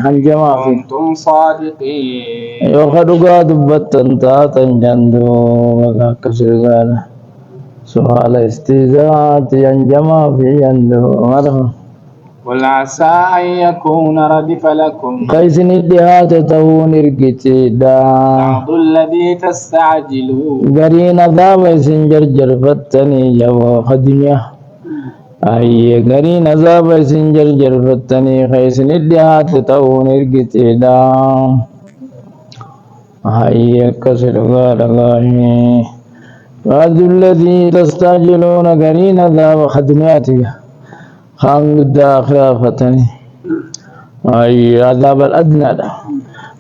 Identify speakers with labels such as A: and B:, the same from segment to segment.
A: هنجما في
B: كنتم صادقين
A: يوخدوغا دبتن تاتن جندو وغا كسرغانا سؤال استيزات ينجما في جندو مرحبا
B: قل عسى أن يكون ردف لكم
A: قيسن الدهات تهون ارقتيدا
B: بعض الذي تستعجلون
A: قرين ذاب سنجر جرفتني جوا خدمية أي قرين ذاب سنجر جرفتني قيسن الدهات تهون ارقتيدا أي كسر غالغاهي بعض الذي تستعجلون قرين ذاب خدمياتك خان الداخل فتني أي عذاب الأدنى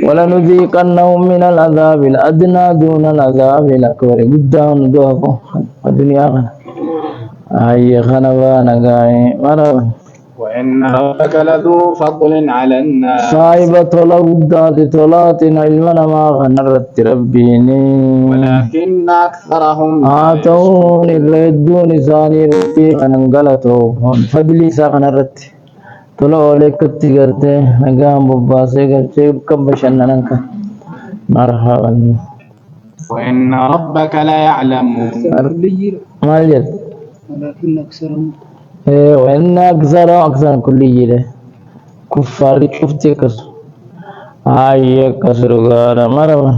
A: ولنذيقنهم من العذاب الأدنى دون العذاب الأكبر قدام دوافو الدنيا خنا أي خنوانا قاي مرحبا
B: وإن ربك لذو فضل على الناس
A: صاحبة طلا قدات طلاتنا علمنا ما خنرت ربيني
B: ولكن أكثرهم
A: آتون الردون ثاني رتي خننقلتو فضلي ساخنرت طلعوا عليك تجرته نقام بباسي قرتي كم بشننك مرحبا
B: وإن ربك لا يعلم
A: ما الجد
C: ولكن أكثرهم
A: وإن أكثر كل جيله كفار كفتي كسر هاي كسر غارة مرحبا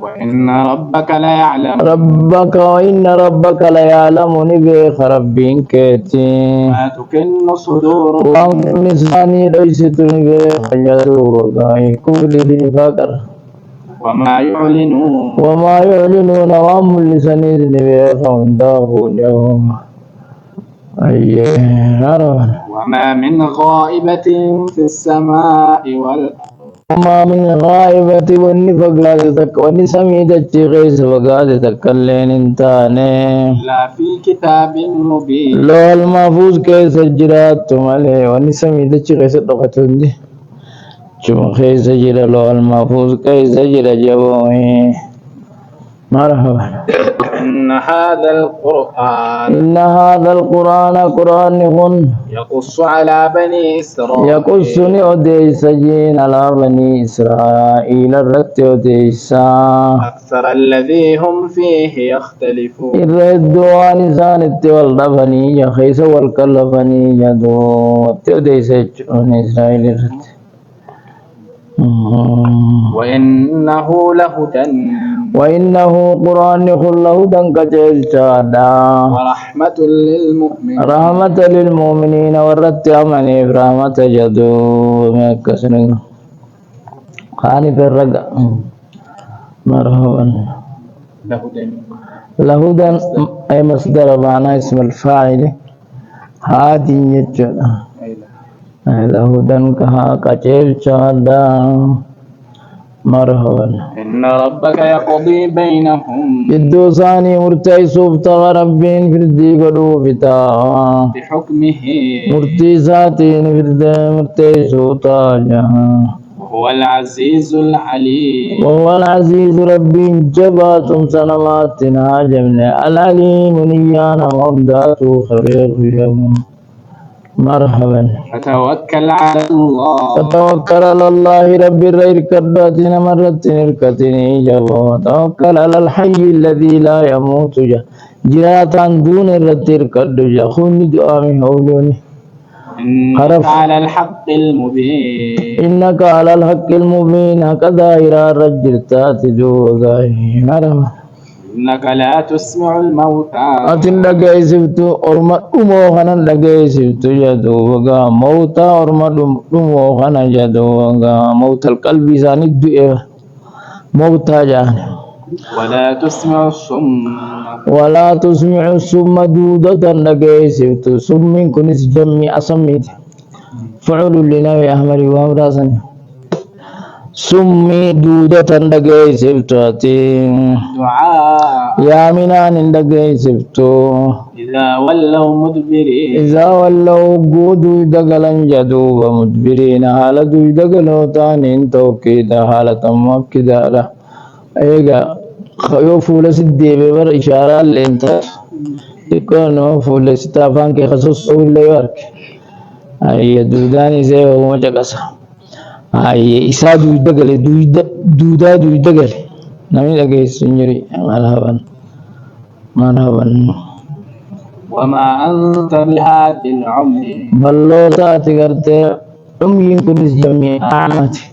B: وإن ربك لا يعلم
A: ربك وإن ربك لا يعلم نبيخ ربين كيتي
B: ما تكن صدورهم
A: ونساني ليس نبيخ يدور غاي كل ذي فقر
B: وما يعلنون
A: وما يعلنون وهم لساني نبيخ ونداه اليوم أي نرى
B: وما من غائبة في السماء والأرض
A: وما من غائبة ونفقاتك ونسميدت غيس فقاتك اللين انتاني
B: إلا في كتاب مبين
A: لو المحفوظ كيس الجرات مالي ونسميدت غيس الدقاتون دي شما خيس جرى لو المحفوظ كيس جرى جبوه مرحبا
B: إن هذا القرآن
A: إن هذا القرآن قرآن
B: يقص على بني إسرائيل
A: يقصني أديس جين على بني إسرائيل الرت أديسا
B: أكثر الذي هم فيه يختلفون
A: الردوان سانت والرفني يخيس والكلفني يدو أديس جون إسرائيل الرت
B: وإنه لهدى
A: وإنه قرآن كله دنكجل شادا
B: ورحمة للمؤمنين
A: رحمة للمؤمنين ورت أمني برحمة جدو مكسنين خاني في الرقع مرحبا
B: لهدى
A: لهدى أي مصدر معنى اسم الفاعل هادي يجد لهدى كها كجل شادا مرحبا
B: إن ربك يقضي بينهم
A: جدو ثاني مرتي سوبتا ربين فردي قدو فتا
B: بحكمه
A: مرتي ساتين فردي مرتي سوتا جها
B: وهو العزيز العليم
A: وهو العزيز ربي جباتم سنواتنا جمنا العليم نيانا ومداتو خبير يوم مرحبا
B: فتوكل على الله
A: فتوكل على الله رب الرير كراتنا مرتين الكتني جوا توكل على الحي الذي لا يموت جراتا دون الرتير كد خوني دعامي هولوني
B: إنك على الحق المبين
A: إنك على الحق المبين هكذا إلى الرجل تاتجو مرحبا
B: إنك لا تسمع الموتى
A: أتن لقى سبتو أرما أموخنا لقى سبتو جدوغا موتا أرما أموخنا جدوغا موت القلب ساند موتا جان
B: ولا تسمع الصم
A: ولا تسمع السم دودة لقى سبتو سم كنس جمي أسميت فعل لنبي أحمد وامراسني سمي دودة لقى سبتو
B: دعاء
A: يا منان لقى سبتو
B: إذا ولوا مدبرين
A: إذا ولوا قودوا دقلا جدوا ومدبرين حالة دقلوا تانين توكيدا حالة مؤكدة له أيها خيو فول سدي ببر إشارة لإنت يكونوا فول ستافان كي خصوص أول يورك أي دوداني سيو مجاقسا هاي إساد ويدقل دوداد ويدقل نمي لقي سنجري مرحبا مرحبا
B: وما أنت بهاد العمي
A: بلوتات قرتي عمي كنس جميع عامتي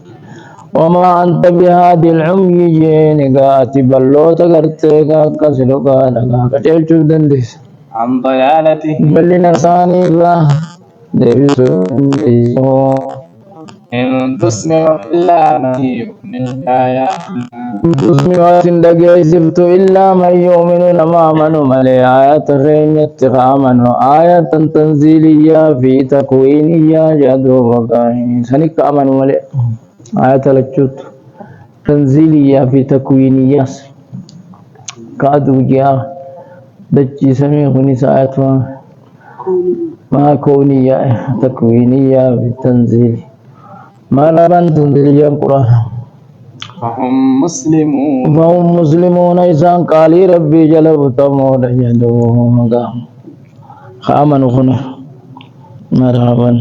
A: وما أنت بهذه العمي جينيقاتي بلوتا قرتي كسلوكا لغا كتيل شودندس
B: عن ضلالته
A: بل نساني الله ديسو
B: إن تسمع إلا من يؤمن بآياتنا
A: تسمعات دقيسبت إلا من يؤمن لما آمنوا ملي آيات غيمت آمنوا آية تنزيلية في تكوينية جادو وقاين سنك آمنوا ملي آية لجوت تنزيلية في تكوينية كادو جاء دجي سمي خنيس آيات ما كونية تكوينية في التنزيل ما لبن تنزيلية القرآن
B: فهم مسلمون
A: فهم مسلمون إسان قالي ربي جلب تمود يدوهم خامن خنا مرحبا